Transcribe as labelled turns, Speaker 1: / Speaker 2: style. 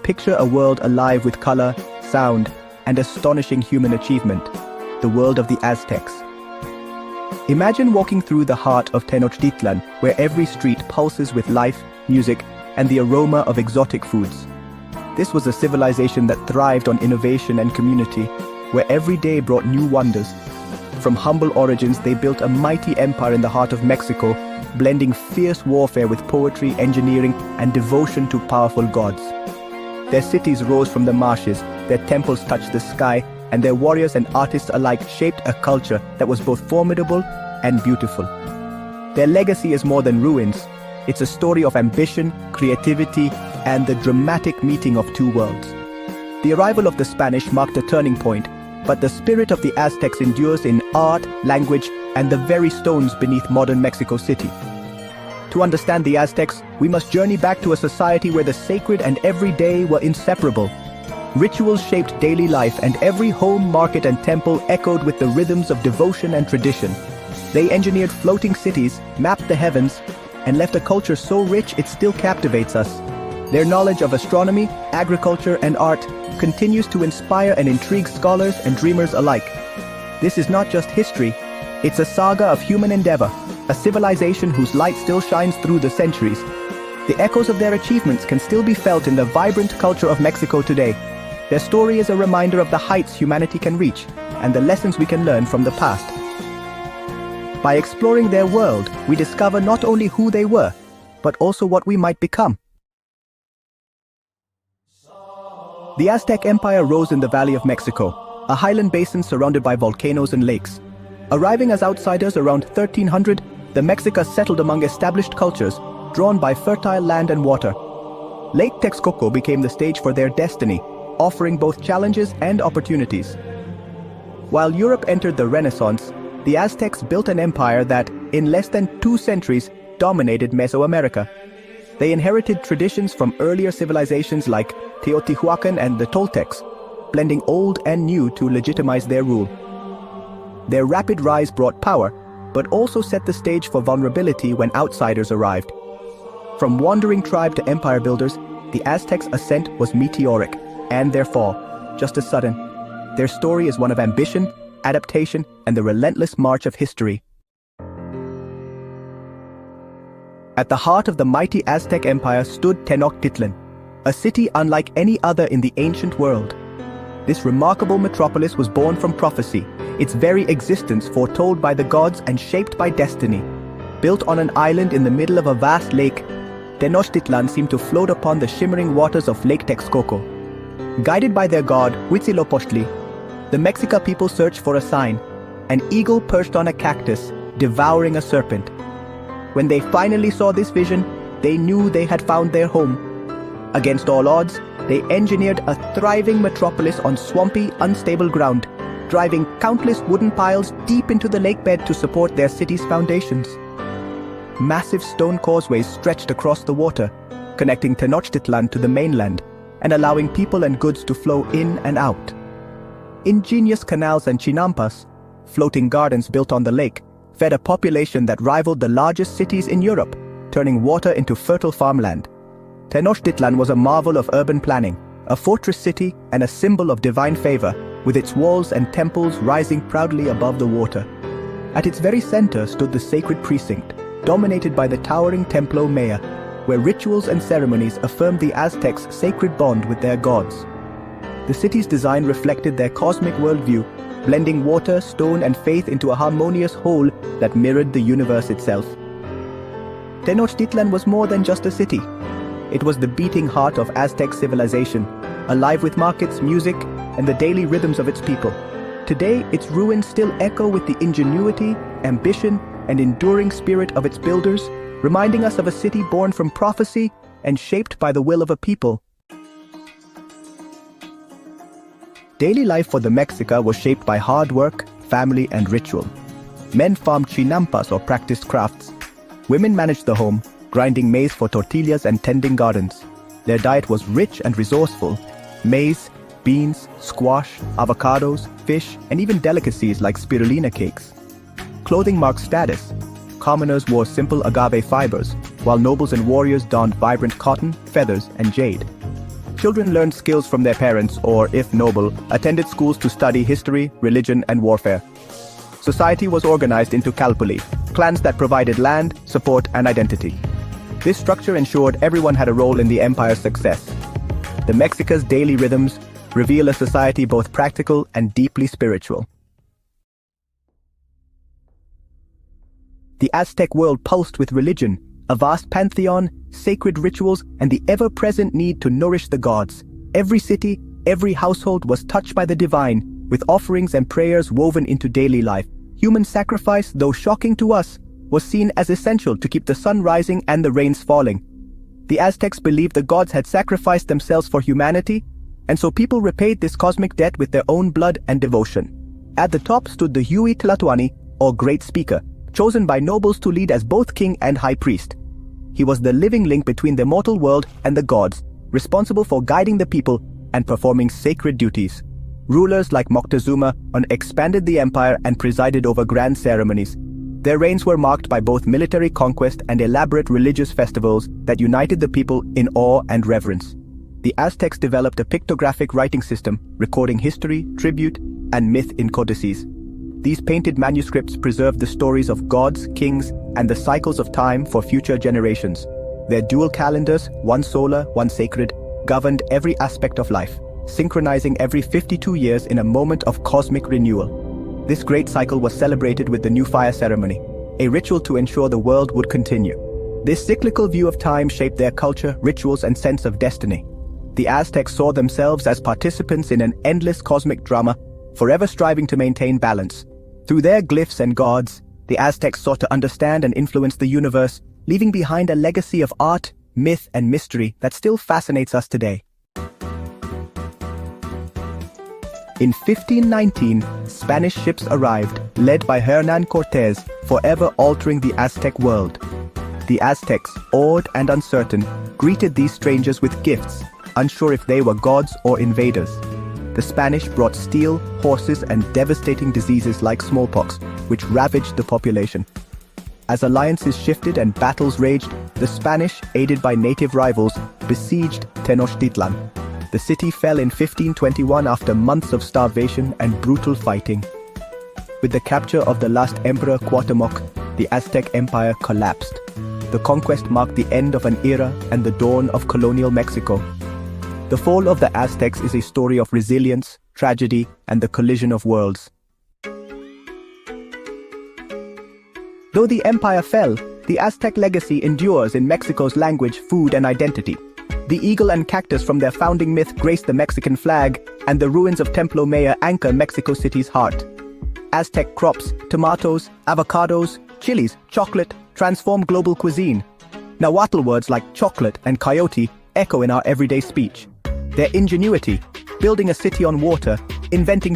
Speaker 1: picture a world alive with color, sound, and astonishing human achievement, the world of the Aztecs. Imagine walking through the heart of Tenochtitlan, where every street pulses with life, music, and the aroma of exotic foods. This was a civilization that thrived on innovation and community, where every day brought new wonders. From humble origins, they built a mighty empire in the heart of Mexico, blending fierce warfare with poetry, engineering, and devotion to powerful gods. Their cities rose from the marshes, their temples touched the sky, and their warriors and artists alike shaped a culture that was both formidable and beautiful. Their legacy is more than ruins. It's a story of ambition, creativity, and the dramatic meeting of two worlds. The arrival of the Spanish marked a turning point, but the spirit of the Aztecs endures in art, language, and the very stones beneath modern Mexico City. To understand the Aztecs, we must journey back to a society where the sacred and everyday were inseparable. Rituals shaped daily life, and every home, market, and temple echoed with the rhythms of devotion and tradition. They engineered floating cities, mapped the heavens, and left a culture so rich it still captivates us. Their knowledge of astronomy, agriculture, and art continues to inspire and intrigue scholars and dreamers alike. This is not just history, it's a saga of human endeavor, a civilization whose light still shines through the centuries. The echoes of their achievements can still be felt in the vibrant culture of Mexico today. Their story is a reminder of the heights humanity can reach and the lessons we can learn from the past. By exploring their world, we discover not only who they were, but also what we might become. The Aztec Empire rose in the Valley of Mexico, a highland basin surrounded by volcanoes and lakes. Arriving as outsiders around 1300, the Mexicas settled among established cultures, drawn by fertile land and water. Lake Texcoco became the stage for their destiny, offering both challenges and opportunities. While Europe entered the Renaissance, the Aztecs built an empire that, in less than 2 centuries, dominated Mesoamerica. They inherited traditions from earlier civilizations like Teotihuacan and the Toltecs, blending old and new to legitimize their rule. Their rapid rise brought power, but also set the stage for vulnerability when outsiders arrived. From wandering tribe to empire builders, the Aztecs' ascent was meteoric, and their fall, just as sudden. Their story is one of ambition, adaptation, and the relentless march of history. At the heart of the mighty Aztec Empire stood Tenochtitlan, a city unlike any other in the ancient world. This remarkable metropolis was born from prophecy, its very existence foretold by the gods and shaped by destiny. Built on an island in the middle of a vast lake, Tenochtitlan seemed to float upon the shimmering waters of Lake Texcoco. Guided by their god, Huitzilopochtli, the Mexica people searched for a sign, an eagle perched on a cactus, devouring a serpent. When they finally saw this vision, they knew they had found their home. Against all odds, they engineered a thriving metropolis on swampy, unstable ground, driving countless wooden piles deep into the lakebed to support their city's foundations. Massive stone causeways stretched across the water, connecting Tenochtitlan to the mainland and allowing people and goods to flow in and out. Ingenious canals and chinampas, floating gardens built on the lake, fed a population that rivaled the largest cities in Europe, turning water into fertile farmland. Tenochtitlan was a marvel of urban planning, a fortress city and a symbol of divine favor, with its walls and temples rising proudly above the water. At its very center stood the sacred precinct, dominated by the towering Templo Maya, where rituals and ceremonies affirmed the Aztecs' sacred bond with their gods. The city's design reflected their cosmic worldview, blending water, stone, and faith into a harmonious whole that mirrored the universe itself. Tenochtitlan was more than just a city. It was the beating heart of Aztec civilization, alive with markets, music, and the daily rhythms of its people. Today, its ruins still echo with the ingenuity, ambition, and enduring spirit of its builders, reminding us of a city born from prophecy and shaped by the will of a people. Daily life for the Mexica was shaped by hard work, family, and ritual. Men farmed chinampas or practiced crafts. Women managed the home, grinding maize for tortillas and tending gardens. Their diet was rich and resourceful. Maize, beans, squash, avocados, fish, and even delicacies like spirulina cakes. Clothing marked status. Commoners wore simple agave fibers, while nobles and warriors donned vibrant cotton, feathers, and jade. Children learned skills from their parents or, if noble, attended schools to study history, religion, and warfare. Society was organized into calpuli, clans that provided land, support, and identity. This structure ensured everyone had a role in the empire's success. The Mexica's daily rhythms reveal a society both practical and deeply spiritual. The Aztec world pulsed with religion, a vast pantheon, sacred rituals, and the ever-present need to nourish the gods. Every city, every household was touched by the divine, with offerings and prayers woven into daily life. Human sacrifice, though shocking to us, was seen as essential to keep the sun rising and the rains falling. The Aztecs believed the gods had sacrificed themselves for humanity, and so people repaid this cosmic debt with their own blood and devotion. At the top stood the Huey Tlatoani, or Great Speaker, chosen by nobles to lead as both king and high priest. He was the living link between the mortal world and the gods, responsible for guiding the people and performing sacred duties. Rulers like Moctezuma expanded the empire and presided over grand ceremonies. Their reigns were marked by both military conquest and elaborate religious festivals that united the people in awe and reverence. The Aztecs developed a pictographic writing system, recording history, tribute, and myth in codices. These painted manuscripts preserved the stories of gods, kings, and the cycles of time for future generations. Their dual calendars, one solar, one sacred, governed every aspect of life, synchronizing every 52 years in a moment of cosmic renewal. This great cycle was celebrated with the new fire ceremony, a ritual to ensure the world would continue. This cyclical view of time shaped their culture, rituals, and sense of destiny. The Aztecs saw themselves as participants in an endless cosmic drama, forever striving to maintain balance. Through their glyphs and gods, the Aztecs sought to understand and influence the universe, leaving behind a legacy of art, myth, and mystery that still fascinates us today. In 1519, Spanish ships arrived, led by Hernán Cortés, forever altering the Aztec world. The Aztecs, awed and uncertain, greeted these strangers with gifts, unsure if they were gods or invaders. The Spanish brought steel, horses, and devastating diseases like smallpox, which ravaged the population. As alliances shifted and battles raged, the Spanish, aided by native rivals, besieged Tenochtitlan. The city fell in 1521 after months of starvation and brutal fighting. With the capture of the last emperor Cuauhtémoc, the Aztec Empire collapsed. The conquest marked the end of an era and the dawn of colonial Mexico. The fall of the Aztecs is a story of resilience, tragedy, and the collision of worlds. Though the empire fell, the Aztec legacy endures in Mexico's language, food, and identity. The eagle and cactus from their founding myth grace the Mexican flag, and the ruins of Templo Maya anchor Mexico City's heart. Aztec crops, tomatoes, avocados, chilies, chocolate, transform global cuisine. Nahuatl words like chocolate and coyote echo in our everyday speech. Their ingenuity, building a city on water, inventing